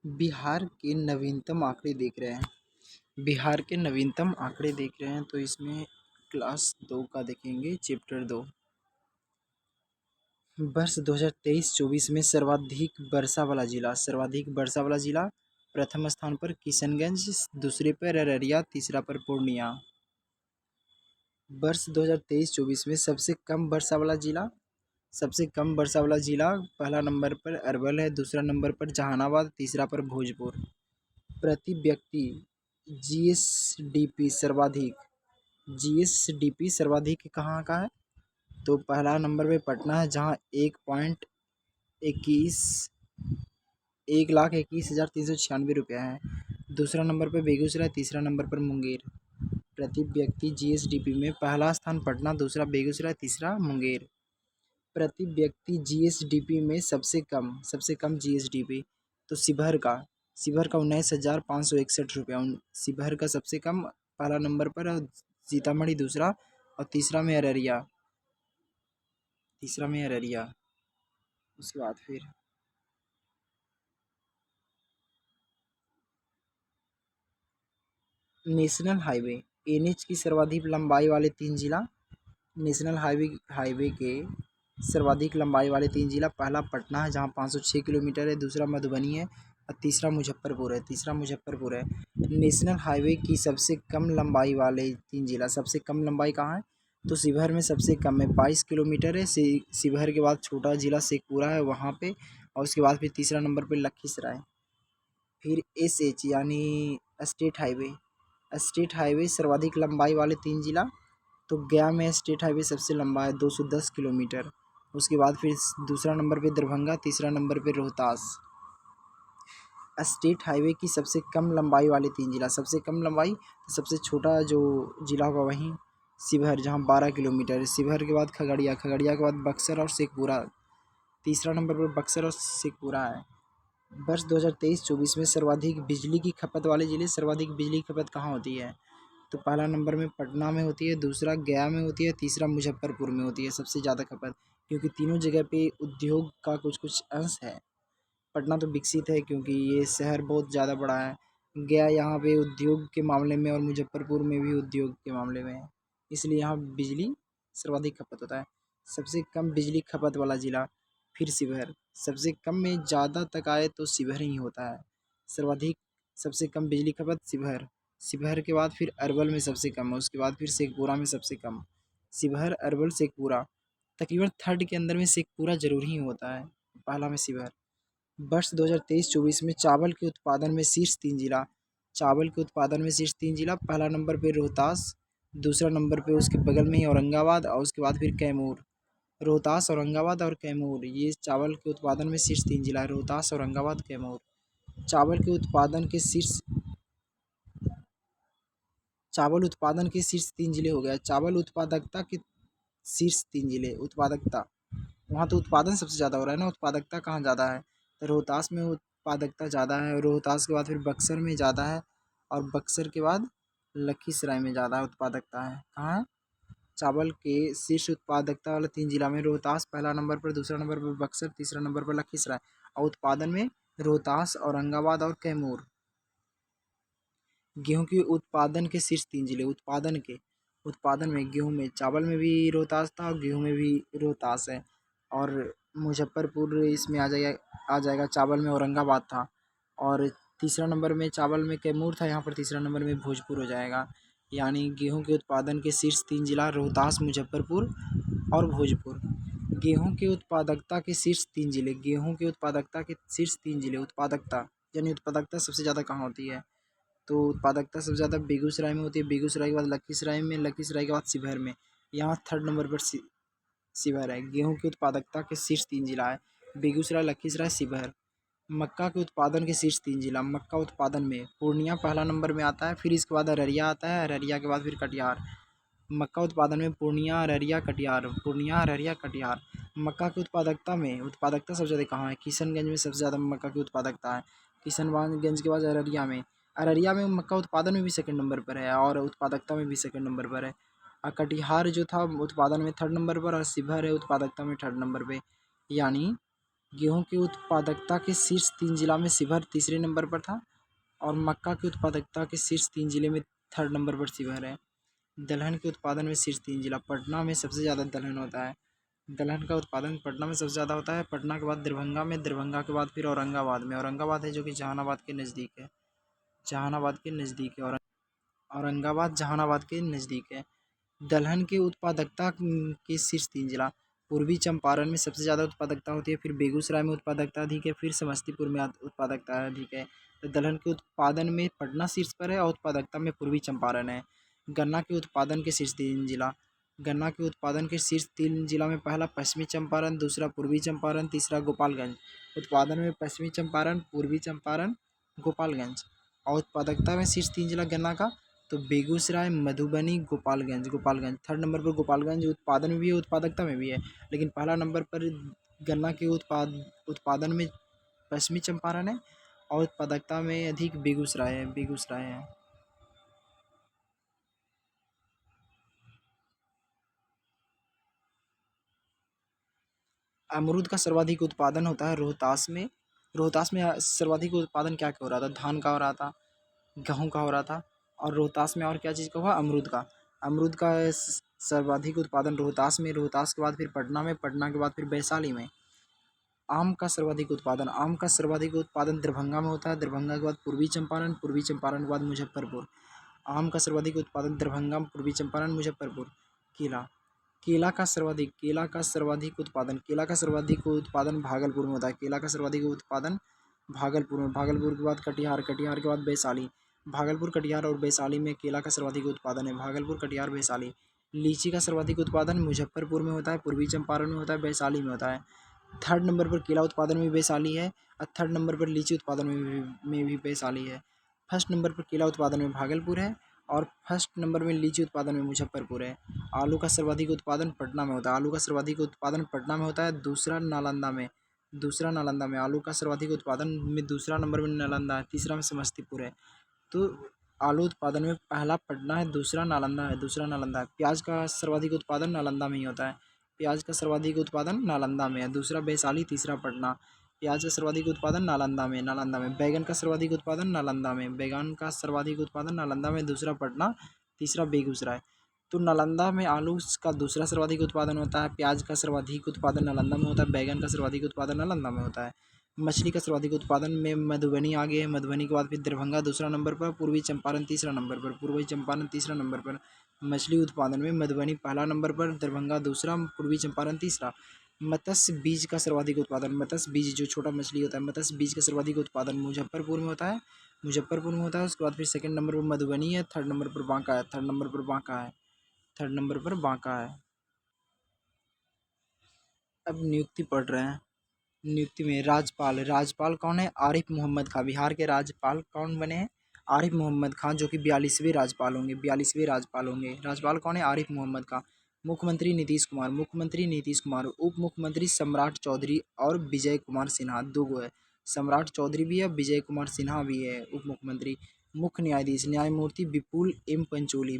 बिहार के नवीनतम आंकड़े देख रहे हैं। बिहार के नवीनतम आंकड़े देख रहे हैं तो इसमें क्लास 2 का देखेंगे, चैप्टर 2। वर्ष 2023-24 में सर्वाधिक वर्षा वाला जिला प्रथम स्थान पर किशनगंज, दूसरे पर अररिया, तीसरा पर पूर्णिया। वर्ष 2023-24 में सबसे कम वर्षा वाला जिला पहला नंबर पर अरवल है, दूसरा नंबर पर जहानाबाद, तीसरा पर भोजपुर। प्रति व्यक्ति जीएसडीपी सर्वाधिक कहाँ का है? तो पहला नंबर पे पटना है जहाँ 1,21,396 रुपया है। दूसरा नंबर पर बेगूसराय, तीसरा नंबर पर मुंगेर। प्रति व्यक्ति जीएसडीपी में पहला स्थान पटना, दूसरा बेगूसराय, तीसरा मुंगेर। प्रति व्यक्ति जीएसडीपी में सबसे कम जीएसडीपी तो शिवहर का 19,561 रुपया। शिवहर का सबसे कम पहला नंबर पर, सीतामढ़ी दूसरा और तीसरा में अररिया। उसके बाद फिर नेशनल हाईवे एनएच की सर्वाधिक लंबाई वाले तीन जिला। नेशनल हाईवे के सर्वाधिक लंबाई वाले तीन जिला, पहला पटना है जहाँ 506 किलोमीटर है, दूसरा मधुबनी है और तीसरा मुजफ्फरपुर है। नेशनल हाईवे की सबसे कम लंबाई वाले तीन जिला, सबसे कम लंबाई कहाँ है? तो शिवहर में सबसे कम है, 22 किलोमीटर है। शिवहर के बाद छोटा जिला शेखपुरा है वहाँ पे, और उसके बाद फिर तीसरा नंबर पे लखीसराय। फिर एसएच यानी स्टेट हाईवे सर्वाधिक लंबाई वाले तीन जिला, तो गया में स्टेट हाईवे सबसे लंबा है 210 किलोमीटर। उसके बाद फिर दूसरा नंबर पे दरभंगा, तीसरा नंबर पे रोहतास। स्टेट हाईवे की सबसे कम लंबाई वाले तीन जिला, सबसे कम लंबाई तो सबसे छोटा जो जिला होगा वहीं शिवहर जहाँ 12 किलोमीटर है। शिवहर के बाद खगड़िया के बाद बक्सर और शेखपुरा। तीसरा नंबर पर बक्सर और शेखपुरा है। वर्ष 2023-24 में सर्वाधिक बिजली की खपत वाले जिले, सर्वाधिक बिजली की खपत कहाँ होती है? तो पहला नंबर में पटना में होती है, दूसरा गया में होती है, तीसरा मुजफ्फरपुर में होती है सबसे ज़्यादा खपत, क्योंकि तीनों जगह पे उद्योग का कुछ कुछ अंश है। पटना तो विकसित है क्योंकि ये शहर बहुत ज़्यादा बड़ा है। गया यहाँ पे उद्योग के मामले में और मुजफ्फरपुर में भी उद्योग के मामले में है, इसलिए यहाँ बिजली सर्वाधिक खपत होता है। सबसे कम बिजली खपत वाला जिला फिर शिवहर, सबसे कम में ज़्यादा तक आए तो शिवहर ही होता है। सबसे कम बिजली खपत शिवहर के बाद फिर अरवल में सबसे कम है, उसके बाद फिर शेखपुरा में सबसे कम। शिवहर, अरवल, शेखपुरा, तकरीबन थर्ड के अंदर में शेखपुरा जरूर ही होता है, पहला में शिवहर। वर्ष 2023-24 में चावल के उत्पादन में शीर्ष तीन जिला, पहला नंबर पे रोहतास, दूसरा नंबर पे उसके बगल में ही औरंगाबाद और उसके बाद फिर कैमूर। रोहतास, औरंगाबाद और कैमूर, ये चावल के उत्पादन में शीर्ष तीन जिला है, रोहतास, औरंगाबाद, कैमूर। चावल उत्पादन के शीर्ष तीन जिले हो गया। चावल उत्पादकता के शीर्ष तीन जिले, वहाँ तो उत्पादन सबसे ज़्यादा हो रहा है ना, उत्पादकता कहाँ ज़्यादा है? तो रोहतास में उत्पादकता ज़्यादा है, रोहतास के बाद फिर बक्सर में ज़्यादा है, और बक्सर के बाद लखीसराय में ज़्यादा उत्पादकता है। कहाँ? चावल के शीर्ष उत्पादकता वाले तीन जिला में रोहतास पहला नंबर पर, दूसरा नंबर पर बक्सर, तीसरा नंबर पर लखीसराय, और उत्पादन में रोहतास, औरंगाबाद और कैमूर। गेहूं के उत्पादन के शीर्ष तीन जिले, उत्पादन में गेहूं में चावल में भी रोहतास था और गेहूं में भी रोहतास है, और मुजफ्फरपुर इसमें आ जाएगा। चावल में औरंगाबाद था, और तीसरा नंबर में चावल में कैमूर था, यहाँ पर तीसरा नंबर में भोजपुर हो जाएगा। यानी गेहूं के उत्पादन के शीर्ष तीन जिला रोहतास, मुजफ्फरपुर और भोजपुर। गेहूं के उत्पादकता के शीर्ष तीन जिले, उत्पादकता यानी उत्पादकता सबसे ज़्यादा कहाँ होती है? तो उत्पादकता सबसे ज़्यादा बेगूसराय में होती है, बेगूसराय के बाद लखीसराय में, लखीसराय के बाद शिवहर में, यहाँ थर्ड नंबर पर शिवहर है। गेहूं की उत्पादकता के शीर्ष तीन जिला है बेगूसराय, लखीसराय, शिवहर। मक्का के उत्पादन के शीर्ष तीन जिला, मक्का उत्पादन में पूर्णिया पहला नंबर में आता है, फिर इसके बाद अररिया आता है, अररिया के बाद फिर कटिहार। मक्का उत्पादन में पूर्णिया, अररिया, कटिहार। मक्का की उत्पादकता सबसे ज़्यादा कहाँ है? किशनगंज में सबसे ज़्यादा मक्का की उत्पादकता है, किशनगंज के बाद अररिया में मक्का उत्पादन में भी सेकंड नंबर पर है और उत्पादकता में भी सेकंड नंबर पर है। और कटिहार जो था उत्पादन में थर्ड नंबर पर, और शिवहर है उत्पादकता में थर्ड नंबर पे। यानी गेहूं की उत्पादकता के शीर्ष 3 जिला में शिवहर तीसरे नंबर पर था और मक्का की उत्पादकता के शीर्ष 3 जिले में थर्ड नंबर पर शिवहर है। दलहन के उत्पादन में शीर्ष 3 जिला पटना में सबसे ज़्यादा दलहन होता है। दलहन का उत्पादन पटना में सबसे ज़्यादा होता है। पटना के बाद दरभंगा में, दरभंगा के बाद फिर औरंगाबाद में। औरंगाबाद है जो कि जहानाबाद के नज़दीक है। जहानाबाद के नज़दीक है औरंगाबाद जहानाबाद के नज़दीक है। दलहन की उत्पादकता के शीर्ष 3 जिला पूर्वी चंपारण में सबसे ज़्यादा उत्पादकता होती है, फिर बेगूसराय में उत्पादकता अधिक है, फिर समस्तीपुर में उत्पादकता अधिक है। तो दलहन के उत्पादन में पटना शीर्ष पर है और उत्पादकता में पूर्वी चंपारण है। गन्ना के उत्पादन के शीर्ष 3 जिला गन्ना के उत्पादन के शीर्ष 3 जिला में पहला पश्चिमी चंपारण, दूसरा पूर्वी चंपारण, तीसरा गोपालगंज। उत्पादन में पश्चिमी चंपारण, पूर्वी चंपारण, गोपालगंज। और उत्पादकता में शीर्ष 3 जिला गन्ना का तो बेगूसराय, मधुबनी, गोपालगंज थर्ड नंबर पर गोपालगंज उत्पादन में भी है, उत्पादकता में भी है। लेकिन पहला नंबर पर गन्ना के उत्पादन में पश्चिमी चंपारण है और उत्पादकता में अधिक बेगूसराय है। अमरूद का सर्वाधिक उत्पादन होता है रोहतास में। रोहतास में सर्वाधिक उत्पादन क्या क्या हो रहा था? धान का हो रहा था, गेहूँ का हो रहा था और रोहतास में और क्या चीज़ का हुआ? अमरूद का। अमरूद का सर्वाधिक उत्पादन रोहतास में, रोहतास के बाद फिर पटना में, पटना के बाद फिर वैशाली में। आम का सर्वाधिक उत्पादन दरभंगा में होता है, दरभंगा के बाद पूर्वी चंपारण, पूर्वी चंपारण के बाद मुजफ्फरपुर। आम का सर्वाधिक उत्पादन दरभंगा, पूर्वी चंपारण, मुजफ्फरपुर। केला केला का सर्वाधिक उत्पादन भागलपुर में होता है। केला का सर्वाधिक उत्पादन भागलपुर में, भागलपुर के बाद कटिहार, कटिहार के बाद वैशाली। भागलपुर, कटिहार और वैशाली में केला का सर्वाधिक उत्पादन है। भागलपुर, कटिहार, वैशाली। लीची का सर्वाधिक उत्पादन मुजफ्फरपुर में होता है, पूर्वी चंपारण में होता है, वैशाली में होता है। थर्ड नंबर पर केला उत्पादन में वैशाली है और थर्ड नंबर पर लीची उत्पादन में भी वैशाली है। फर्स्ट नंबर पर केला उत्पादन में भागलपुर है और फर्स्ट नंबर में लीची उत्पादन में मुजफ्फरपुर है। आलू का सर्वाधिक उत्पादन पटना में होता है। आलू का सर्वाधिक उत्पादन पटना में होता है, दूसरा नालंदा में आलू का सर्वाधिक उत्पादन में दूसरा नंबर में नालंदा है, तीसरा में समस्तीपुर है। तो आलू उत्पादन में पहला पटना है, दूसरा नालंदा है। प्याज का सर्वाधिक उत्पादन नालंदा में ही होता है। प्याज का सर्वाधिक उत्पादन नालंदा में है, दूसरा वैशाली, तीसरा पटना। प्याज का सर्वाधिक उत्पादन नालंदा में। बैगन का सर्वाधिक उत्पादन नालंदा में, दूसरा पटना, तीसरा बेगूसराय। तो नालंदा में आलू का दूसरा सर्वाधिक उत्पादन होता है, प्याज का सर्वाधिक उत्पादन नालंदा में होता है, बैगन का सर्वाधिक उत्पादन नालंदा में होता है। मछली का सर्वाधिक उत्पादन में मधुबनी आगे है, मधुबनी के बाद फिर दरभंगा दूसरा नंबर पर, पूर्वी चंपारण तीसरा नंबर पर। मछली उत्पादन में मधुबनी पहला नंबर पर, दरभंगा दूसरा, पूर्वी चंपारण तीसरा। मत्स्य बीज का सर्वाधिक उत्पादन, मत्स्य बीज जो छोटा मछली होता है, मत्स्य बीज का सर्वाधिक उत्पादन मुजफ्फरपुर में होता है, उसके बाद फिर सेकंड नंबर पर मधुबनी है, थर्ड नंबर पर बांका है। अब नियुक्ति पढ़ रहे हैं। नियुक्ति में राज्यपाल कौन है? आरिफ मोहम्मद खान। बिहार के राज्यपाल कौन बने हैं? आरिफ मोहम्मद खान, जो कि 42वें राज्यपाल होंगे। राज्यपाल कौन है? आरिफ मोहम्मद खान। मुख्यमंत्री नीतीश कुमार। उप मुख्यमंत्री सम्राट चौधरी और विजय कुमार सिन्हा, दो गो है। सम्राट चौधरी भी है, विजय कुमार सिन्हा भी है उप मुख्यमंत्री। मुख्य न्यायाधीश न्यायमूर्ति विपुल एम पंचोली,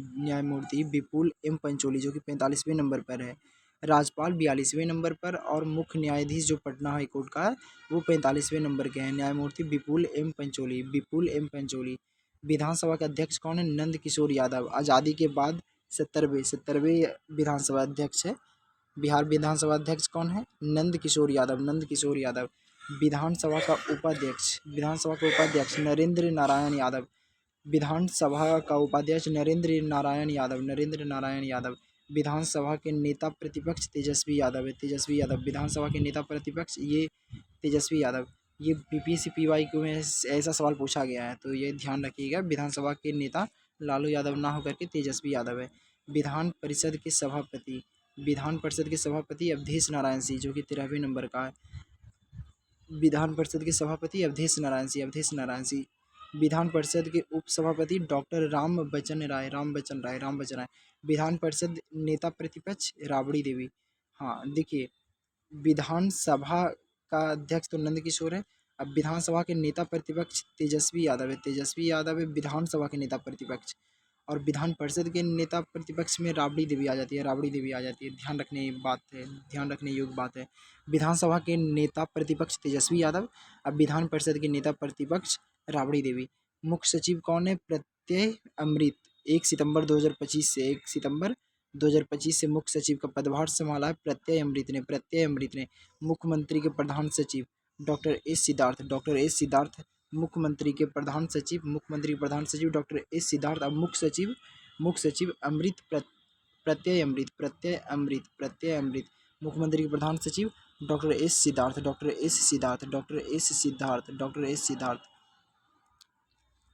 जो कि 45वें नंबर पर है। राज्यपाल 42वें नंबर पर और मुख्य न्यायाधीश जो पटना हाई कोर्ट का है वो 45वें नंबर के हैं, न्यायमूर्ति विपुल एम पंचोली। विधानसभा के अध्यक्ष कौन है? नंद किशोर यादव। आज़ादी के बाद 70वें विधानसभा अध्यक्ष है। बिहार विधानसभा अध्यक्ष कौन है? नंद किशोर यादव। विधानसभा का उपाध्यक्ष नरेंद्र नारायण यादव। विधानसभा के नेता प्रतिपक्ष तेजस्वी यादव है। विधानसभा के नेता प्रतिपक्ष ये तेजस्वी यादव। ये बीपीएससी PYQ में ऐसा सवाल पूछा गया है, तो ये ध्यान रखिएगा। विधानसभा के नेता लालू यादव ना होकर के तेजस्वी यादव है। विधान परिषद के सभापति अवधेश नारायण सिंह, जो कि 13वें नंबर का है। विधान परिषद के सभापति अवधेश नारायण सिंह। विधान परिषद के उपसभापति डॉक्टर रामबचन राय। विधान परिषद नेता प्रतिपक्ष राबड़ी देवी। हाँ देखिए, विधानसभा का अध्यक्ष तो नंद किशोर है। अब विधानसभा के नेता प्रतिपक्ष तेजस्वी यादव है। विधानसभा के नेता प्रतिपक्ष। और विधान परिषद के नेता प्रतिपक्ष में राबड़ी देवी आ जाती है, राबड़ी देवी आ जाती है। ध्यान रखने बात है, ध्यान रखने योग्य बात है। विधानसभा के नेता प्रतिपक्ष तेजस्वी यादव, अब विधान परिषद के नेता प्रतिपक्ष राबड़ी देवी। मुख्य सचिव कौन है? प्रत्यय अमृत। 1 सितंबर 2025 से मुख्य सचिव का पदभार संभाला है प्रत्यय अमृत ने, प्रत्यय अमृत ने। मुख्यमंत्री के प्रधान सचिव doctor S Siddharth, doctor S Siddharth मुख्यमंत्री के प्रधान सचिव, मुख्यमंत्री के प्रधान सचिव डॉक्टर एस सिद्धार्थ। अब मुख्य सचिव अमृत प्रत्यय अमृत, प्रत्यय अमृत, प्रत्यय अमृत। मुख्यमंत्री के प्रधान सचिव doctor S Siddharth, doctor S Siddharth, doctor S Siddharth, doctor S Siddharth.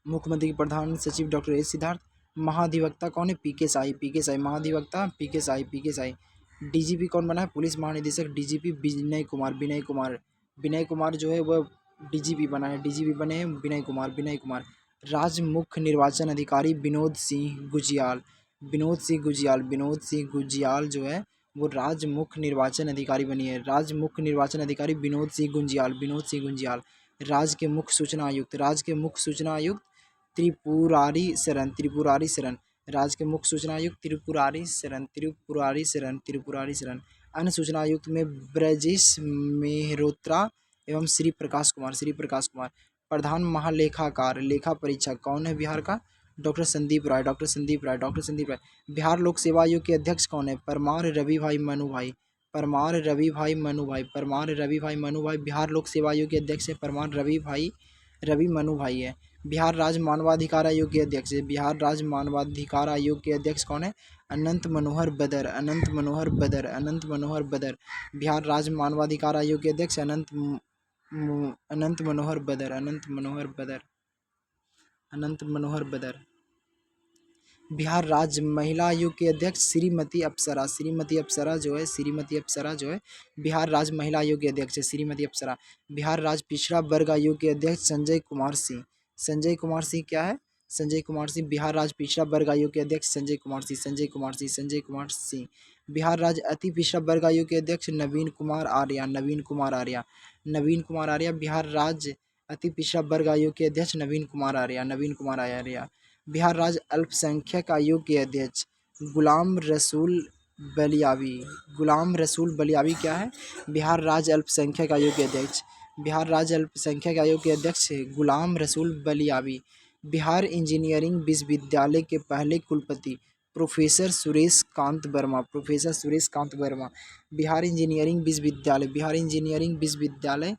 मुख्यमंत्री के प्रधान सचिव डॉक्टर एस सिद्धार्थ। महाधिवक्ता कौन है? पीके साई, पीके साई महाधिवक्ता पीके साई, पीके साई। डीजीपी कौन बना है? पुलिस महानिदेशक डीजीपी विनय कुमार, विनय कुमार, विनय कुमार जो है वह डीजीपी बना है, डीजीपी बने हैं विनय कुमार, विनय कुमार। राज्य मुख्य निर्वाचन अधिकारी विनोद सिंह गुजियाल, विनोद सिंह गुजियाल, विनोद सिंह गुजियाल जो है वो राज्य मुख्य निर्वाचन अधिकारी बनी है, राज्य मुख्य निर्वाचन अधिकारी विनोद सिंह गुंजियाल, विनोद सिंह गुंजियाल। राज्य के मुख्य सूचना आयुक्त, राज्य के मुख्य सूचना आयुक्त त्रिपुरारी शरण, त्रिपुरारी शरण। राज्य के मुख्य सूचना आयुक्त त्रिपुरारी शरण, त्रिपुरारी शरण, त्रिपुरारी शरण। अन्य सूचना आयुक्त में ब्रजेश मेहरोत्रा एवं श्री प्रकाश कुमार, श्री प्रकाश कुमार। प्रधान महालेखाकार लेखा परीक्षक कौन है बिहार का? डॉक्टर संदीप राय, डॉक्टर संदीप राय, डॉक्टर संदीप राय। बिहार लोक सेवा आयोग के अध्यक्ष कौन है? परमार रवि भाई मनु भाई, परमार रवि भाई मनु भाई, परमार रवि भाई मनु भाई। बिहार लोक सेवा आयोग के अध्यक्ष है परमार रवि मनु भाई है। बिहार राज्य मानवाधिकार आयोग के अध्यक्ष है, बिहार राज्य मानवाधिकार आयोग के अध्यक्ष कौन है? अनंत मनोहर बदर, अनंत मनोहर बदर, अनंत मनोहर बदर। बिहार राज्य मानवाधिकार आयोग के अध्यक्ष अनंत मनोहर बदर, अनंत मनोहर बदर, अनंत मनोहर बदर। बिहार राज्य महिला आयोग के अध्यक्ष श्रीमती अप्सरा, श्रीमती अप्सरा जो है, श्रीमती अप्सरा जो है बिहार राज्य महिला आयोग के अध्यक्ष है, श्रीमती अप्सरा। बिहार राज्य पिछड़ा वर्ग आयोग के अध्यक्ष संजय कुमार सिंह, संजय कुमार सिंह क्या है? संजय कुमार सिंह। बिहार राज्य पिछड़ा वर्ग आयोग के अध्यक्ष संजय कुमार सिंह, संजय कुमार सिंह, संजय कुमार सिंह। बिहार राज्य अति पिछड़ा वर्ग आयोग के अध्यक्ष नवीन कुमार आर्या, नवीन कुमार आर्या, नवीन कुमार आर्या। बिहार राज्य अति पिछड़ा वर्ग आयोग के अध्यक्ष नवीन कुमार आर्या, नवीन कुमार आर्या। बिहार राज्य अल्पसंख्यक आयोग के अध्यक्ष गुलाम रसूल बलियावी, गुलाम रसूल बलियावी क्या है? बिहार राज्य अल्पसंख्यक आयोग के अध्यक्ष, बिहार राज्य अल्पसंख्यक आयोग के अध्यक्ष गुलाम रसूल बलियावी। बिहार इंजीनियरिंग विश्वविद्यालय के पहले कुलपति professor Suresh Kant Verma, professor Suresh Kant Verma. Bihar engineering विश्वविद्यालय, बिहार इंजीनियरिंग विश्वविद्यालय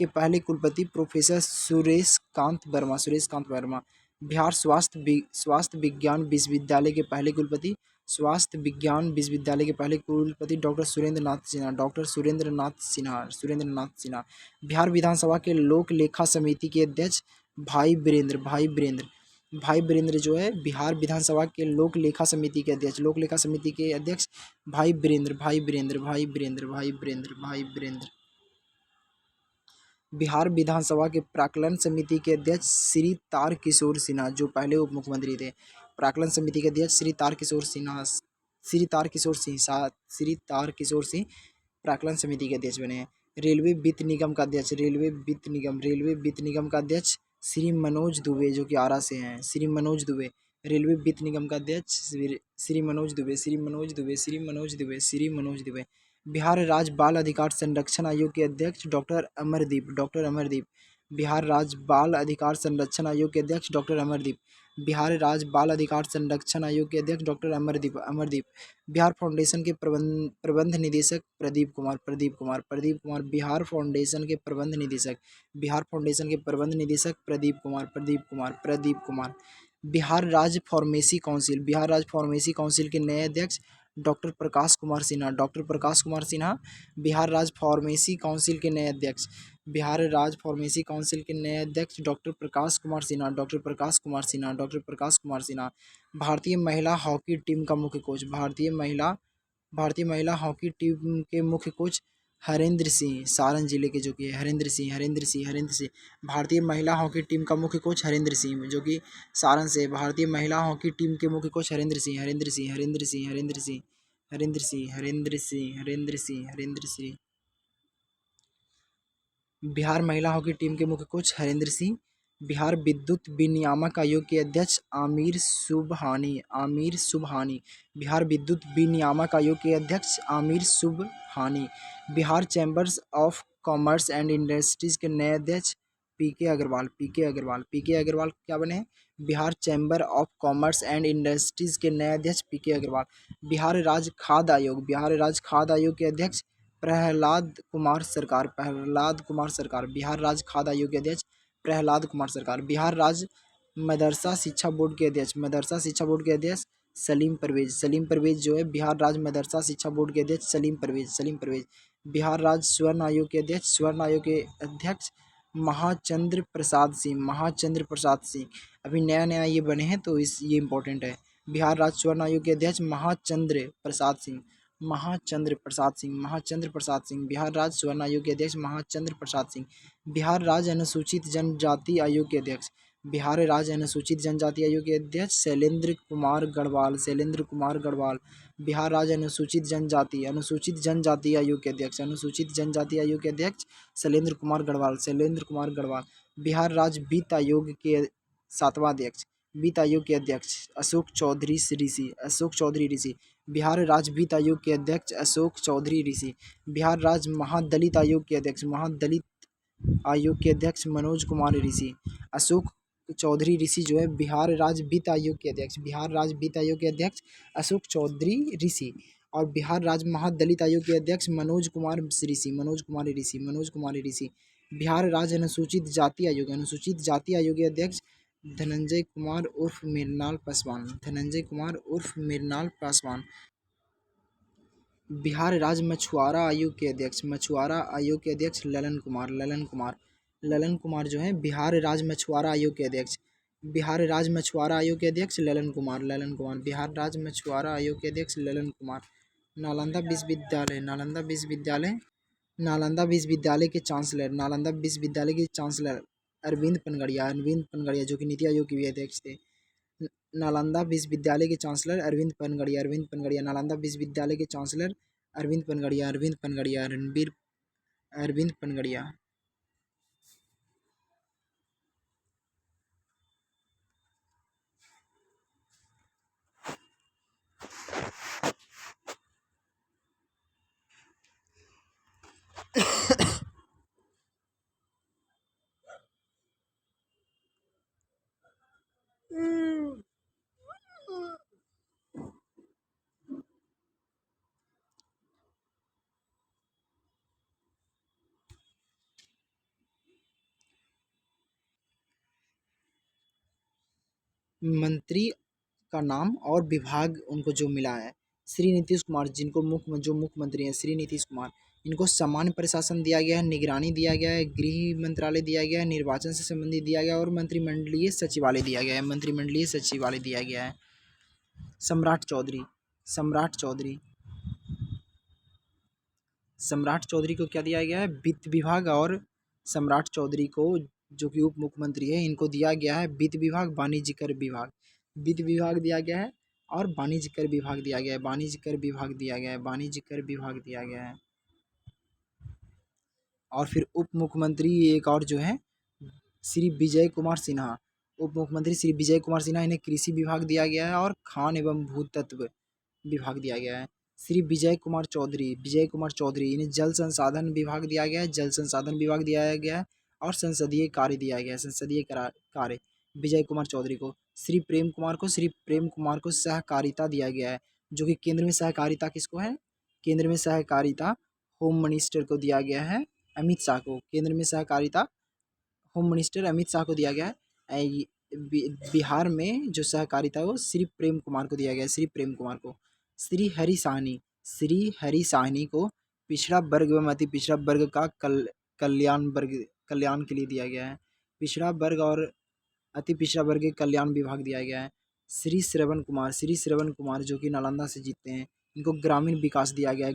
के पहले कुलपति प्रोफेसर सुरेश कांत वर्मा, सुरेश कांत वर्मा। बिहार स्वास्थ्य विज्ञान विश्वविद्यालय के पहले कुलपति, स्वास्थ्य विज्ञान विश्वविद्यालय के पहले कुलपति डॉक्टर सुरेंद्र नाथ सिन्हा, डॉक्टर सुरेंद्र नाथ सिन्हा, सुरेंद्र नाथ सिन्हा। बिहार विधानसभा के लोक लेखा समिति के अध्यक्ष भाई वीरेंद्र, भाई वीरेंद्र, भाई वीरेंद्र जो है बिहार विधानसभा के लोक लेखा समिति के अध्यक्ष, लोक लेखा समिति के अध्यक्ष भाई वीरेंद्र, भाई वीरेंद्र, भाई वीरेंद्र, भाई वीरेंद्र, भाई वीरेंद्र। बिहार विधानसभा के प्राक्कलन समिति के अध्यक्ष श्री तारकिशोर सिन्हा जो पहले उप मुख्यमंत्री थे। प्राक्कलन समिति के अध्यक्ष श्री तारकिशोर सिन्हा, श्री तारकिशोर सिंह, श्री तारकिशोर सिंह प्राक्कलन समिति के अध्यक्ष बने हैं। रेलवे वित्त निगम का अध्यक्ष, रेलवे वित्त निगम का अध्यक्ष श्री मनोज दुबे जो कि आरा से हैं, श्री मनोज दुबे। रेलवे वित्त निगम का अध्यक्ष श्री मनोज दुबे, श्री मनोज दुबे, श्री मनोज दुबे, श्री मनोज दुबे। बिहार राज्य बाल अधिकार संरक्षण आयोग के अध्यक्ष डॉक्टर अमरदीप, डॉक्टर अमरदीप। बिहार राज्य बाल अधिकार संरक्षण आयोग के अध्यक्ष डॉक्टर अमरदीप, बिहार राज्य बाल अधिकार संरक्षण आयोग के अध्यक्ष डॉक्टर अमरदीप, अमरदीप। बिहार फाउंडेशन के प्रबंध निदेशक प्रदीप कुमार, प्रदीप कुमार, प्रदीप कुमार। बिहार फाउंडेशन के प्रबंध निदेशक, बिहार फाउंडेशन के प्रबंध निदेशक प्रदीप कुमार, प्रदीप कुमार, प्रदीप कुमार। बिहार राज्य फार्मेसी काउंसिल, बिहार राज्य फार्मेसी काउंसिल के नए अध्यक्ष डॉक्टर प्रकाश कुमार सिन्हा, डॉक्टर प्रकाश कुमार सिन्हा बिहार राज्य फार्मेसी काउंसिल के नए अध्यक्ष, बिहार राज्य फार्मेसी काउंसिल के नए अध्यक्ष doctor Prakash Kumar Sinha, doctor Prakash Kumar Sinha, doctor Prakash Kumar Sinha. भारतीय महिला हॉकी टीम का मुख्य कोच, भारतीय महिला हॉकी टीम के मुख्य कोच हरेंद्र सिंह, सारण जिले के जो कि हरेंद्र सिंह, हरेंद्र सिंह, हरेंद्र सिंह। भारतीय महिला हॉकी टीम का मुख्य कोच हरेंद्र सिंह जो कि सारण से। भारतीय महिला हॉकी टीम के मुख्य कोच हरेंद्र सिंह, हरेंद्र सिंह, हरेंद्र सिंह, हरेंद्र सिंह, हरेंद्र सिंह, हरेंद्र सिंह, हरेंद्र सिंह, हरेंद्र सिंह। बिहार महिला हॉकी टीम के मुख्य कोच हरेंद्र सिंह, बिहार विद्युत विनियामक आयोग के अध्यक्ष आमिर सुबहानी। बिहार विद्युत विनियामक आयोग के अध्यक्ष Aamir Subhani. Bihar chambers of commerce and industries के नए अध्यक्ष पी के अग्रवाल क्या बने हैं? Bihar chamber of commerce and industries के नए अध्यक्ष पी के अग्रवाल। बिहार राज्य खाद्य आयोग के अध्यक्ष प्रहलाद कुमार सरकार। बिहार राज्य खाद्य आयोग के अध्यक्ष प्रहलाद कुमार सरकार। बिहार राज्य मदरसा शिक्षा बोर्ड के अध्यक्ष सलीम परवेज जो है बिहार राज्य मदरसा शिक्षा बोर्ड के अध्यक्ष सलीम परवेज। बिहार राज्य स्वर्ण आयोग के अध्यक्ष महाचंद्र प्रसाद सिंह। अभी नया नया ये बने हैं तो ये इंपॉर्टेंट है। बिहार राज्य स्वर्ण आयोग के अध्यक्ष महाचंद्र प्रसाद सिंह। बिहार राज्य स्वर्ण आयोग के अध्यक्ष महाचंद्र प्रसाद सिंह। बिहार राज्य अनुसूचित जनजाति आयोग के अध्यक्ष शैलेंद्र कुमार गढ़वाल। बिहार राज्य अनुसूचित जनजाति आयोग के अध्यक्ष शैलेंद्र कुमार गढ़वाल। बिहार राज्य वित्त आयोग के अध्यक्ष अशोक चौधरी ऋषि। बिहार राज्य वित्त आयोग के अध्यक्ष अशोक चौधरी ऋषि। बिहार राज्य महादलित आयोग के अध्यक्ष मनोज कुमार ऋषि। अशोक चौधरी ऋषि जो है बिहार राज्य वित्त आयोग के अध्यक्ष अशोक चौधरी ऋषि। और बिहार राज्य महादलित आयोग के अध्यक्ष मनोज कुमार ऋषि। बिहार राज्य अनुसूचित जाति आयोग के अध्यक्ष धनंजय कुमार उर्फ मृणाल पासवान। बिहार राज्य मछुआरा आयोग के अध्यक्ष ललन कुमार जो है बिहार राज्य मछुआरा आयोग के अध्यक्ष बिहार राज्य मछुआरा आयोग के अध्यक्ष ललन कुमार। बिहार राज्य मछुआरा आयोग के अध्यक्ष ललन कुमार। नालंदा विश्वविद्यालय के चांसलर अरविंद पनगड़िया जो कि नीति आयोग के भी अध्यक्ष थे। नालंदा विश्वविद्यालय के चांसलर अरविंद पनगड़िया। नालंदा विश्वविद्यालय के चांसलर अरविंद पनगड़िया। मंत्री का नाम और विभाग उनको जो मिला है। श्री नीतीश कुमार जो मुख्यमंत्री हैं श्री नीतीश कुमार, इनको सामान्य प्रशासन दिया गया है, निगरानी दिया गया है, गृह मंत्रालय दिया गया है, निर्वाचन से संबंधित दिया गया है और मंत्रिमंडलीय सचिवालय दिया गया है। सम्राट चौधरी को क्या दिया गया है? वित्त विभाग। और सम्राट चौधरी को जो कि उप मुख्यमंत्री है इनको दिया गया है वित्त विभाग, वाणिज्य कर विभाग दिया गया है और वाणिज्य कर विभाग दिया गया है। और फिर उप मुख्यमंत्री एक और जो है श्री विजय कुमार सिन्हा, इन्हें कृषि विभाग दिया गया है और खान एवं भूतत्व विभाग दिया गया है। श्री विजय कुमार चौधरी इन्हें जल संसाधन विभाग दिया गया है और संसदीय कार्य विजय कुमार चौधरी को। श्री प्रेम कुमार को सहकारिता दिया गया है, जो कि केंद्र में सहकारिता किसको है? केंद्र में सहकारिता होम मिनिस्टर को दिया गया है, अमित शाह को। केंद्र में सहकारिता होम मिनिस्टर अमित शाह को दिया गया है। बिहार में जो सहकारिता वो श्री प्रेम कुमार को दिया गया है, श्री हरि साहनी को पिछड़ा वर्ग एवं अति पिछड़ा वर्ग का कल्याण के लिए दिया गया है। पिछड़ा वर्ग और अति पिछड़ा वर्ग के कल्याण विभाग दिया गया है। श्री श्रवण कुमार जो कि नालंदा से जीतते हैं, इनको ग्रामीण विकास दिया गया है।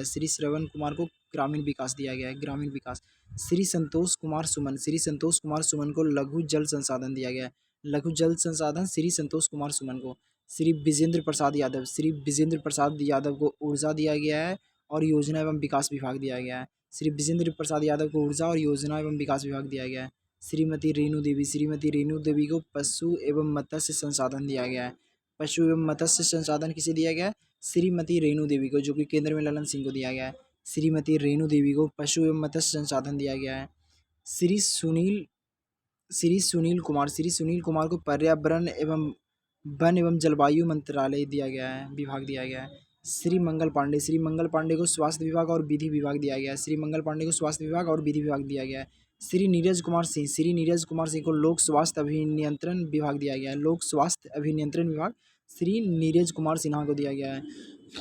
श्री श्रवण कुमार को ग्रामीण विकास दिया गया है। श्री संतोष कुमार सुमन को लघु जल संसाधन दिया गया है। श्री संतोष कुमार सुमन को। श्री विजेंद्र प्रसाद यादव को ऊर्जा दिया गया है और योजना एवं विकास विभाग दिया गया है। श्री विजेंद्र प्रसाद यादव को ऊर्जा और योजना एवं विकास विभाग दिया गया है। श्रीमती रेणु देवी, श्रीमती रेणु देवी को पशु एवं मत्स्य संसाधन दिया गया है। पशु एवं मत्स्य संसाधन किसे दिया गया है? श्रीमती रेणु देवी को, जो कि केंद्र में ललन सिंह को दिया गया है। श्रीमती रेणु देवी को पशु एवं मत्स्य संसाधन दिया गया है। श्री सुनील श्री सुनील कुमार, श्री सुनील कुमार को पर्यावरण एवं वन एवं जलवायु मंत्रालय दिया गया है, विभाग दिया गया है। श्री मंगल पांडे, श्री मंगल पांडे को स्वास्थ्य विभाग और विधि विभाग दिया गया है। श्री मंगल पांडे को स्वास्थ्य विभाग और विधि विभाग दिया गया है। श्री नीरज कुमार सिंह, श्री नीरज कुमार सिंह को लोक स्वास्थ्य अभिनियंत्रण विभाग दिया गया है, लोक स्वास्थ्य अभिनियंत्रण विभाग श्री नीरज कुमार सिन्हा को दिया गया है।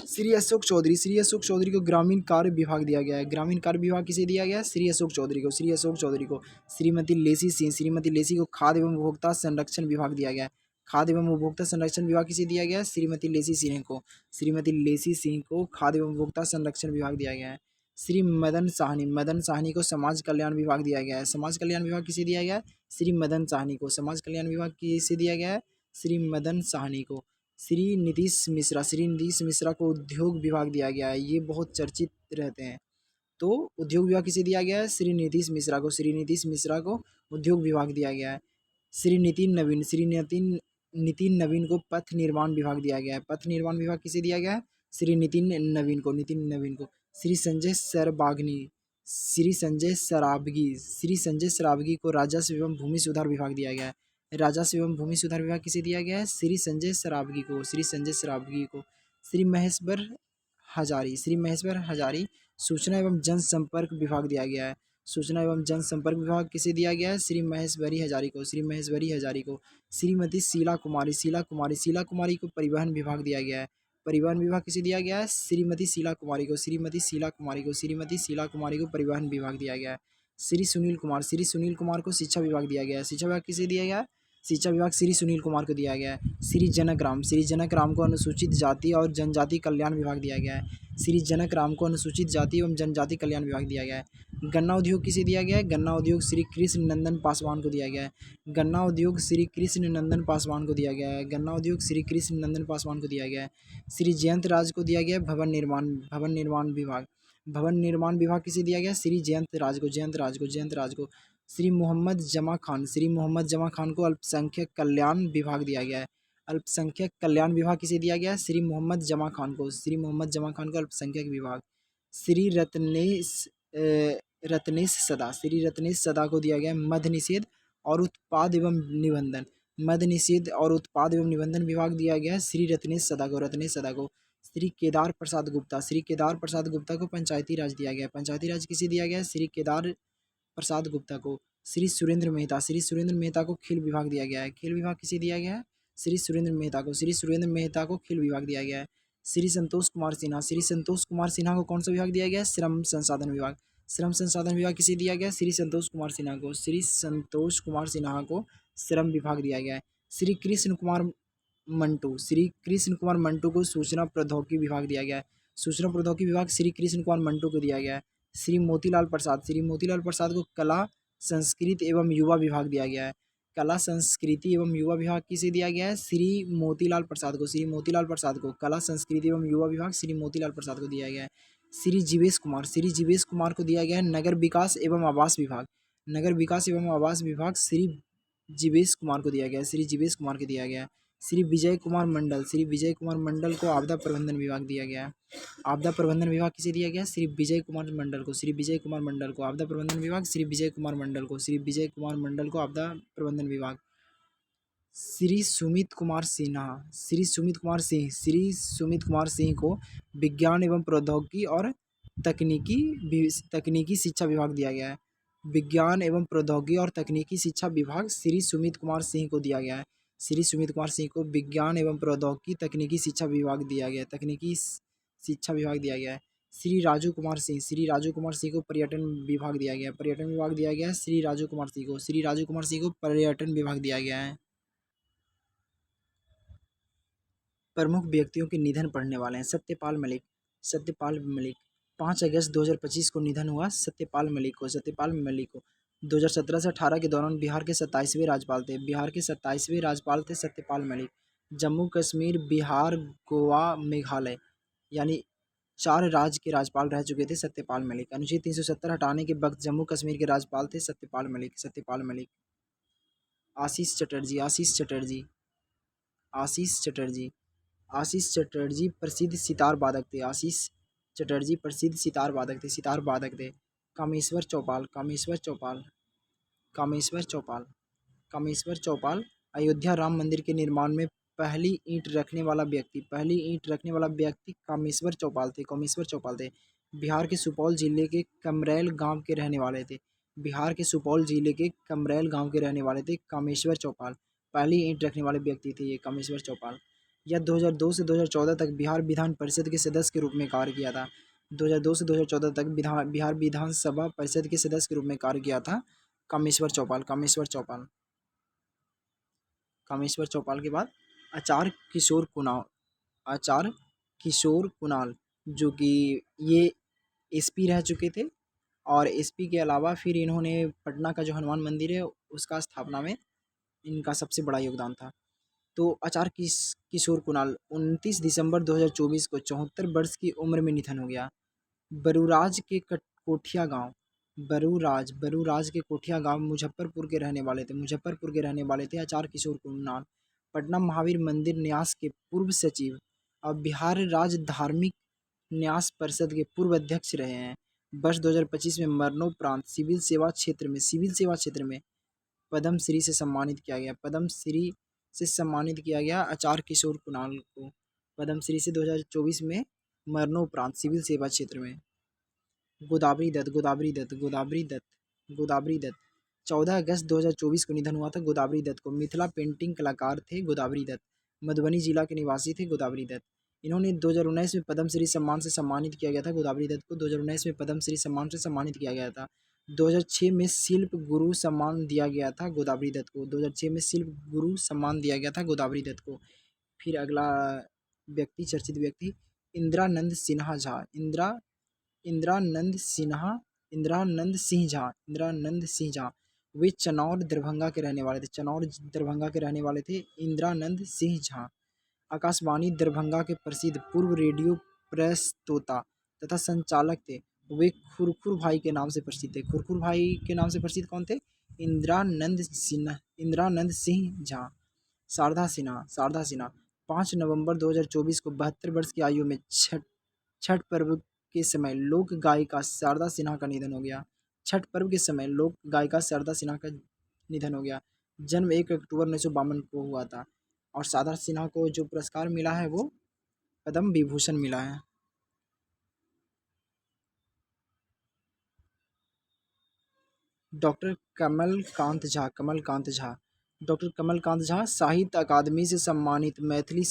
श्री अशोक चौधरी, श्री अशोक चौधरी को ग्रामीण कार्य विभाग दिया गया है। ग्रामीण कार्य विभाग किसे दिया गया है? श्री अशोक चौधरी को, श्री अशोक चौधरी को। श्रीमती लेसी सिंह, श्रीमती लेसी को खाद्य एवं उपभोक्ता संरक्षण विभाग दिया गया है। खाद्य एवं उपभोक्ता संरक्षण विभाग किसे दिया गया है? श्रीमती लेसी सिंह को, श्रीमती लेसी सिंह को खाद्य एवं उपभोक्ता संरक्षण विभाग दिया गया है। श्री मदन साहनी, मदन साहनी को समाज कल्याण विभाग दिया गया है। समाज कल्याण विभाग किसे दिया गया है? श्री मदन साहनी को। समाज कल्याण विभाग किसे दिया गया है? श्री मदन साहनी को। श्री नीतीश मिश्रा, श्री नीतीश मिश्रा को उद्योग विभाग दिया गया है। ये बहुत चर्चित रहते हैं, तो उद्योग विभाग किसे दिया गया है? श्री नीतीश मिश्रा को, श्री नीतीश मिश्रा को उद्योग विभाग दिया गया है। श्री नितिन नवीन, श्री नितिन नवीन को पथ निर्माण विभाग दिया गया है। पथ निर्माण विभाग किसे दिया गया है? श्री नितिन नवीन को, नितिन नवीन को। श्री संजय सरबागनी, श्री संजय सराबगी, श्री संजय सराबगी को राजस्व एवं भूमि सुधार विभाग दिया गया है। राजस्व एवं भूमि सुधार विभाग किसे दिया गया है? श्री संजय सराबगी को, श्री संजय सराबगी को। श्री महेश्वर हजारी, श्री महेश्वर हजारी सूचना एवं जनसंपर्क विभाग दिया गया है। सूचना एवं जनसंपर्क विभाग किसे दिया गया है? श्री महेश्वरी हजारी को, श्री महेश्वरी हजारी को। श्रीमती शीला कुमारी, शीला कुमारी, शीला कुमारी को परिवहन विभाग दिया गया है। परिवहन विभाग किसे दिया गया है? श्रीमती शीला कुमारी को, श्रीमती शीला कुमारी को, श्रीमती शीला कुमारी को परिवहन विभाग दिया गया है। श्री सुनील कुमार, श्री सुनील कुमार को शिक्षा विभाग दिया गया है। शिक्षा विभाग किसे दिया गया है? शिक्षा विभाग श्री सुनील कुमार को दिया गया है। श्री जनक राम, श्री जनक राम को अनुसूचित जाति और जनजाति कल्याण विभाग दिया गया है। श्री जनक राम को अनुसूचित जाति एवं जनजाति कल्याण विभाग दिया गया है। गन्ना उद्योग किसे दिया गया है? गन्ना उद्योग श्री कृष्ण नंदन पासवान को दिया गया है। गन्ना उद्योग श्री कृष्ण नंदन पासवान को दिया गया है। गन्ना उद्योग श्री कृष्ण नंदन पासवान को दिया गया है। श्री जयंत राज को दिया गया है भवन निर्माण विभाग। भवन निर्माण विभाग किसे दिया गया? श्री जयंत राज को, जयंत राज को, जयंत राज को। श्री मोहम्मद जमा खान, श्री मोहम्मद जमा खान को अल्पसंख्यक कल्याण विभाग दिया गया है। अल्पसंख्यक कल्याण विभाग किसे दिया गया है? श्री मोहम्मद जमा खान को, श्री मोहम्मद जमा खान को अल्पसंख्यक विभाग। श्री रत्नेश सदा, श्री रत्नेश सदा को दिया गया है मद्य निषेध और उत्पाद एवं निबंधन। मद्य निषेध और उत्पाद एवं निबंधन विभाग दिया गया है श्री रत्नेश सदा को, रत्नेश सदा को। श्री केदार प्रसाद गुप्ता, श्री केदार प्रसाद गुप्ता को पंचायती राज दिया गया है। पंचायती राज किसे दिया गया है? श्री केदार प्रसाद गुप्ता को। श्री सुरेंद्र मेहता, श्री सुरेंद्र मेहता को खेल विभाग दिया गया है। खेल विभाग किसे दिया गया है? श्री सुरेंद्र मेहता को, श्री सुरेंद्र मेहता को खेल विभाग दिया गया है। श्री संतोष कुमार सिन्हा, श्री संतोष कुमार सिन्हा को कौन सा विभाग दिया गया है? श्रम संसाधन विभाग। श्रम संसाधन विभाग किसे दिया गया? श्री संतोष कुमार सिन्हा को, श्री संतोष कुमार सिन्हा को श्रम विभाग दिया गया है। श्री कृष्ण कुमार मंटू, श्री कृष्ण कुमार मंटू को सूचना प्रौद्योगिकी विभाग दिया गया है। सूचना प्रौद्योगिकी विभाग श्री कृष्ण कुमार मंटू को दिया गया है। श्री मोतीलाल प्रसाद, श्री मोतीलाल प्रसाद को कला संस्कृति एवं युवा विभाग दिया गया है। कला संस्कृति एवं युवा विभाग किसे दिया गया है? श्री मोतीलाल प्रसाद को, श्री मोतीलाल प्रसाद को कला संस्कृति एवं युवा विभाग श्री मोतीलाल प्रसाद को दिया गया है। श्री जीवेश कुमार, श्री जीवेश कुमार को दिया गया है नगर विकास एवं आवास विभाग। नगर विकास एवं आवास विभाग श्री जीवेश कुमार को दिया गया है, श्री जीवेश कुमार को दिया गया है। श्री विजय कुमार मंडल, श्री विजय कुमार मंडल को आपदा प्रबंधन विभाग दिया गया है। आपदा प्रबंधन विभाग किसे दिया गया? श्री विजय कुमार मंडल को, श्री विजय कुमार मंडल को आपदा प्रबंधन विभाग श्री विजय कुमार मंडल को, श्री विजय कुमार मंडल को आपदा प्रबंधन विभाग। श्री सुमित कुमार सिन्हा, श्री सुमित कुमार सिंह, श्री सुमित कुमार सिंह को विज्ञान एवं प्रौद्योगिकी और तकनीकी शिक्षा विभाग दिया गया है। विज्ञान एवं प्रौद्योगिकी और तकनीकी शिक्षा विभाग श्री सुमित कुमार सिंह को दिया गया है। श्री सुमित कुमार सिंह को विज्ञान एवं प्रौद्योगिकी तकनीकी शिक्षा विभाग दिया गया है, तकनीकी शिक्षा विभाग दिया गया है। श्री राजू कुमार सिंह, श्री राजू कुमार सिंह को पर्यटन विभाग दिया गया है, पर्यटन विभाग दिया गया है श्री राजू कुमार सिंह को, श्री राजू कुमार सिंह को पर्यटन विभाग दिया गया है। प्रमुख व्यक्तियों के निधन पढ़ने वाले हैं। सत्यपाल मलिक, सत्यपाल मलिक 5 अगस्त 2025 को निधन हुआ सत्यपाल मलिक को, सत्यपाल मलिक को 2017 से 18 के दौरान बिहार के 27वें राज्यपाल थे, बिहार के 27वें राज्यपाल थे सत्यपाल मलिक। जम्मू कश्मीर, बिहार, गोवा, मेघालय यानी 4 राज्य के राज्यपाल रह चुके थे सत्यपाल मलिक। अनुच्छेद 370 हटाने के वक्त जम्मू कश्मीर के राज्यपाल थे सत्यपाल मलिक। आशीष चटर्जी आशीष चटर्जी आशीष चटर्जी आशीष चटर्जी प्रसिद्ध सितार वादक थे। आशीष चटर्जी प्रसिद्ध सितार वादक थे। कामेश्वर चौपाल कामेश्वर चौपाल कामेश्वर चौपाल कामेश्वर चौपाल अयोध्या राम मंदिर के निर्माण में पहली ईंट रखने वाला व्यक्ति कामेश्वर चौपाल थे। बिहार के सुपौल जिले के कमरैल गांव के रहने वाले थे। कामेश्वर चौपाल पहली ईंट रखने वाले व्यक्ति थे ये कामेश्वर चौपाल। यह 2002 से 2014 तक बिहार विधान परिषद के सदस्य के रूप में कार्य किया था। 2002 से 2014 तक बिहार विधानसभा परिषद के सदस्य के रूप में कार्य किया था कामेश्वर चौपाल के बाद आचार्य किशोर कुणाल जो कि ये एसपी रह चुके थे, और एसपी के अलावा फिर इन्होंने पटना का जो हनुमान मंदिर है उसका स्थापना में इनका सबसे बड़ा योगदान था। तो आचार्य किशोर कुणाल 29 दिसंबर 2024 को 74 वर्ष की उम्र में निधन हो गया। बरूराज के बरूराज के कोठिया गांव मुजफ्फरपुर के रहने वाले थे आचार्य किशोर कुणाल। पटना महावीर मंदिर न्यास के पूर्व सचिव और बिहार राज्य धार्मिक न्यास परिषद के पूर्व अध्यक्ष रहे हैं। वर्ष 2025 में मरणोपरांत सिविल सेवा क्षेत्र में पद्मश्री से सम्मानित किया गया आचार्य किशोर कुणाल को। पद्मश्री से 2024 में मरणोपरांत सिविल सेवा क्षेत्र में। गोदावरी दत्त 14 अगस्त 2024 को निधन हुआ था गोदावरी दत्त को। मिथिला पेंटिंग कलाकार थे गोदावरी दत्त। मधुबनी जिला के निवासी थे गोदावरी दत्त। इन्होंने 2019 में पद्मश्री सम्मान से सम्मानित किया गया था गोदावरी दत्त को। 2019 में पद्मश्री सम्मान से सम्मानित किया गया था। 2006 में शिल्प गुरु सम्मान दिया गया था गोदावरी दत्त को। 2006 में शिल्प गुरु सम्मान दिया गया था गोदावरी दत्त को। फिर अगला चर्चित व्यक्ति इंदिरानंद सिंह झा। वे चनौर दरभंगा के रहने वाले थे इंदिरानंद सिंह झा। आकाशवाणी दरभंगा के प्रसिद्ध पूर्व रेडियो प्रस्तोता तथा संचालक थे। वे खुरखुर भाई के नाम से प्रसिद्ध कौन थे? इंदिरानंद सिंह झा। शारदा सिन्हा 5 नवंबर 2024 को 72 वर्ष की आयु में छठ पर्व के समय लोक गायिका शारदा सिन्हा का निधन हो गया। जन्म 1 अक्टूबर 1952 को हुआ था। और शारदा सिन्हा को जो पुरस्कार मिला है वो पद्म विभूषण मिला है। डॉक्टर कमलकांत झा साहित्य अकादमी से सम्मानित मैथिली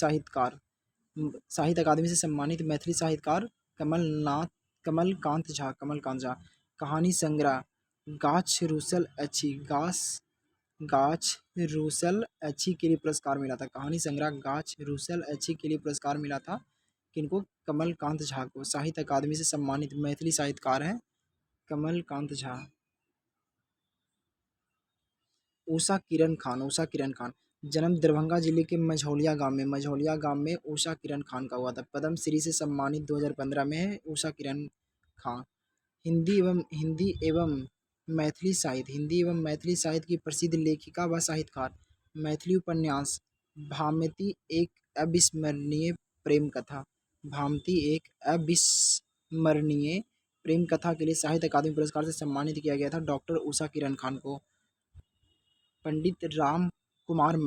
साहित्यकार कमलकांत झा। कहानी संग्रह गाछ रूसल अछि के लिए पुरस्कार मिला था। किनको? कमलकांत झा को। साहित्य अकादमी से सम्मानित मैथिली साहित्यकार हैं कमलकांत झा। उषा किरण खान जन्म दरभंगा जिले के मझौलिया गांव में उषा किरण खान का हुआ था। पद्मश्री से सम्मानित 2015 में है उषा किरण खान। हिंदी एवं मैथिली साहित्य की प्रसिद्ध लेखिका व साहित्यकार। मैथिली उपन्यास भामती एक अविस्मरणीय प्रेम कथा के लिए साहित्य अकादमी पुरस्कार से सम्मानित किया गया था डॉक्टर उषा किरण खान को। पंडित राम कुमार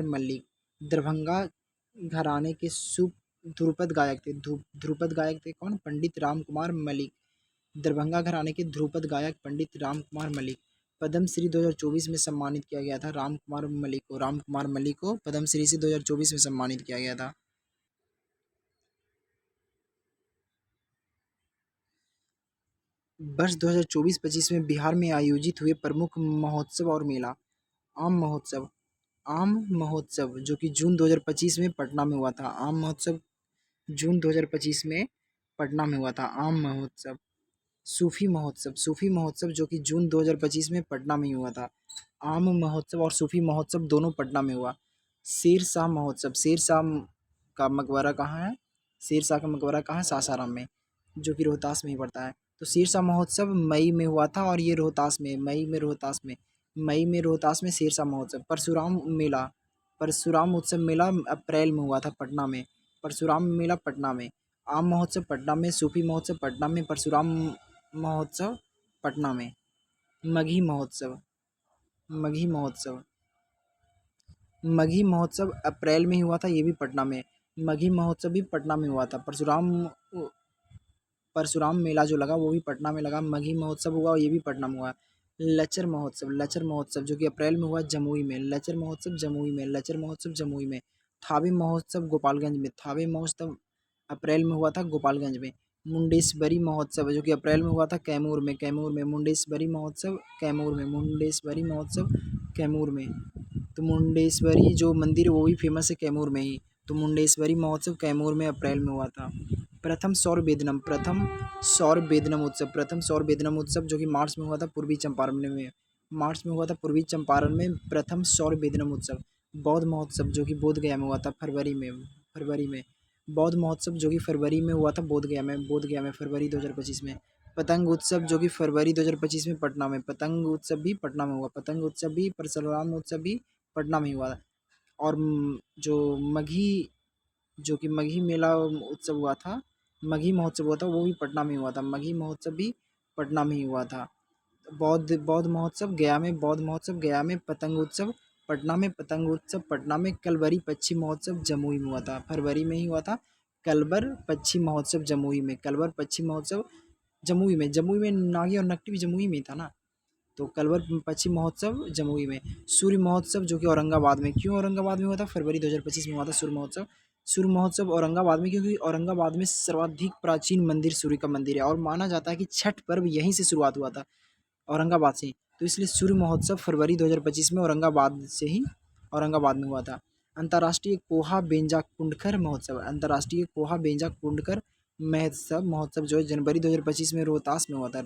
मल्लिक दरभंगा घराने के ध्रुपद गायक थे। कौन? पंडित राम कुमार मल्लिक। दरभंगा घराने के ध्रुपद गायक पंडित राम कुमार मल्लिक। पद्मश्री 2024 में सम्मानित किया गया था राम कुमार मल्लिक को पद्मश्री से 2024 में सम्मानित किया गया था। वर्ष 2024-25 में बिहार में आयोजित हुए प्रमुख महोत्सव और मेला। आम महोत्सव जो कि जून 2025 में पटना में हुआ था। आम महोत्सव जून 2025 में पटना में हुआ था। आम महोत्सव। सूफी महोत्सव जो कि जून 2025 में पटना में हुआ था। आम महोत्सव और सूफी महोत्सव दोनों पटना में हुआ। शेर शाह का मकबरा कहाँ है? शेरशाह का मकबरा कहाँ है? सासाराम में, जो कि रोहतास में ही पड़ता है। तो शेरशाह महोत्सव मई में हुआ था और ये रोहतास में, मई में रोहतास में शेरशाह महोत्सव। परशुराम उत्सव मेला अप्रैल में हुआ था पटना में। परशुराम मेला पटना में। आम महोत्सव पटना में, सूफी महोत्सव पटना में, परशुराम महोत्सव पटना में। मगही महोत्सव, मगही महोत्सव मगही महोत्सव अप्रैल में ही हुआ था, ये भी पटना में। मगही महोत्सव भी पटना में हुआ था। परशुराम मेला जो लगा वो भी पटना में लगा। मगही महोत्सव हुआ, ये भी पटना में हुआ। लचर महोत्सव जो कि अप्रैल में हुआ जमुई में। लचर महोत्सव जमुई में। थावे महोत्सव गोपालगंज में। थावे महोत्सव अप्रैल में हुआ था गोपालगंज में। मुंडेश्वरी महोत्सव जो कि अप्रैल में हुआ था कैमूर में। मुंडेश्वरी महोत्सव कैमूर में। तो मुंडेश्वरी जो मंदिर है वो भी फेमस है कैमूर में ही। तो मुंडेश्वरी महोत्सव कैमूर में अप्रैल में हुआ था। प्रथम सौर बेदनम उत्सव जो कि मार्च में हुआ था पूर्वी चंपारण में। प्रथम सौर बेदनम उत्सव। बौद्ध महोत्सव जो कि बोध गया में हुआ था फरवरी में। बौद्ध महोत्सव जो कि फरवरी में हुआ था बोध गया में फरवरी 2025 में। पतंग उत्सव जो कि फरवरी 2025 में पटना में। पतंग उत्सव भी पटना में हुआ। परशुराम उत्सव भी पटना में हुआ। और जो मगही जो कि मगही मेला उत्सव हुआ था, मगही महोत्सव हुआ था, वो भी पटना में हुआ था। मगही महोत्सव भी पटना में ही हुआ था। बौद्ध महोत्सव गया में। पतंग उत्सव पटना में। कलवरी पक्षी महोत्सव जमुई में हुआ था, फरवरी में ही हुआ था। कलबर पक्षी महोत्सव जमुई में नागी और नकटी भी जमुई में ही था ना। तो कलवर पक्षी महोत्सव जमुई में। सूर्य महोत्सव जो कि औरंगाबाद में। क्यों औरंगाबाद में हुआ था? फरवरी 2025 में हुआ था सूर्य महोत्सव औरंगाबाद में, क्योंकि औरंगाबाद में सर्वाधिक प्राचीन मंदिर सूर्य का मंदिर है और माना जाता है कि छठ पर्व यहीं से शुरुआत हुआ था, औरंगाबाद से। तो इसलिए सूर्य महोत्सव फरवरी 2025 में औरंगाबाद में हुआ था। अंतर्राष्ट्रीय कोहा बेंजा कुंडकर महोत्सव जो है जनवरी 2025 में रोहतास में हुआ था।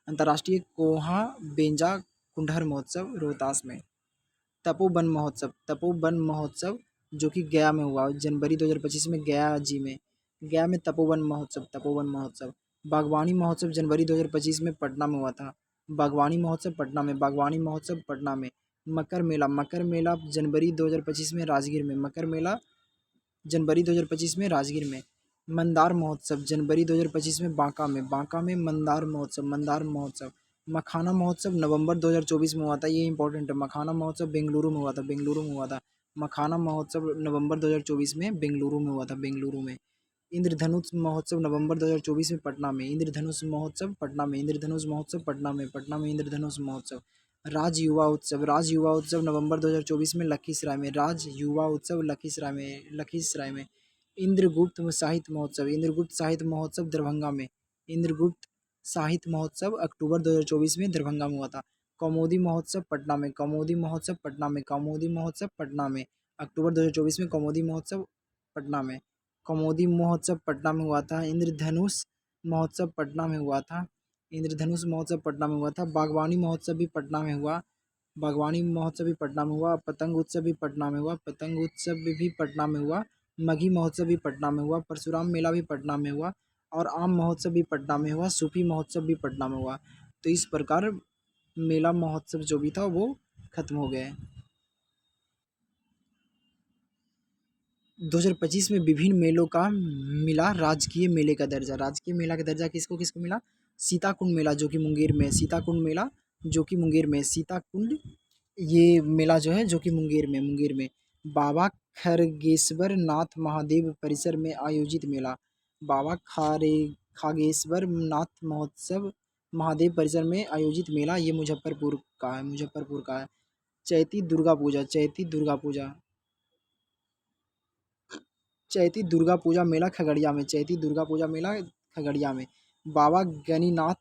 अंतर्राष्ट्रीय कोहा बेंजा कुंडहर महोत्सव रोहतास में। तपोवन महोत्सव जो कि गया में हुआ जनवरी 2025 में, गया में तपोवन महोत्सव। बागवानी महोत्सव जनवरी 2025 में पटना में हुआ था। बागवानी महोत्सव पटना में। मकर मेला जनवरी 2025 में राजगीर में। मंदार महोत्सव जनवरी 2025 में बांका में। मंदार महोत्सव। मखाना महोत्सव नवंबर 2024 में हुआ था, ये इंपॉर्टेंट है। मखाना महोत्सव बेंगलुरु में हुआ था। मखाना महोत्सव नवंबर 2024 में बेंगलुरु में हुआ था, इंद्रधनुष महोत्सव नवंबर 2024 में पटना में। इंद्रधनुष महोत्सव पटना में। इंद्रधनुष महोत्सव। राज युवा उत्सव नवंबर 2024 में लखीसराय में। इंद्रगुप्त साहित्य महोत्सव दरभंगा में। इंद्रगुप्त साहित्य महोत्सव अक्टूबर 2024 में दरभंगा में हुआ था। कौमुदी महोत्सव पटना में। अक्टूबर 2024 में कौमुदी महोत्सव पटना में हुआ था। इंद्रधनुष महोत्सव पटना में हुआ था। बागवानी महोत्सव भी पटना में हुआ। पतंग उत्सव भी पटना में हुआ। मगही महोत्सव भी पटना में हुआ। परशुराम मेला भी पटना में हुआ और आम महोत्सव भी पटना में हुआ। सूफी महोत्सव भी पटना में हुआ। तो इस प्रकार मेला महोत्सव जो भी था वो खत्म हो गए। 2025 में विभिन्न मेलों का मिला राजकीय मेले का दर्जा। राजकीय मेला का दर्जा किसको किसको मिला? सीताकुंड मेला जो कि मुंगेर में। सीताकुंड ये मेला जो है जो कि मुंगेर में। बाबा खरगेश्वर नाथ महादेव परिसर में आयोजित मेला। बाबा खागेश्वर नाथ महोत्सव महादेव परिसर में आयोजित मेला, ये मुजफ्फरपुर का है। चैती दुर्गा पूजा मेला खगड़िया में। बाबा गणिनाथ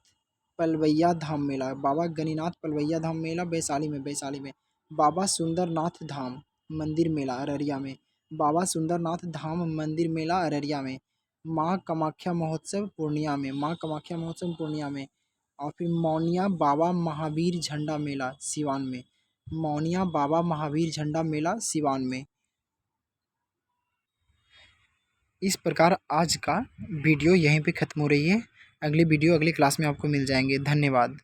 पलवैया धाम मेला वैशाली में। बाबा सुंदरनाथ धाम मंदिर मेला अररिया में। माँ कामाख्या महोत्सव पूर्णिया में। और फिर मौनिया बाबा महावीर झंडा मेला सिवान में। इस प्रकार आज का वीडियो यहीं पे ख़त्म हो रही है। अगली वीडियो अगली क्लास में आपको मिल जाएंगे। धन्यवाद।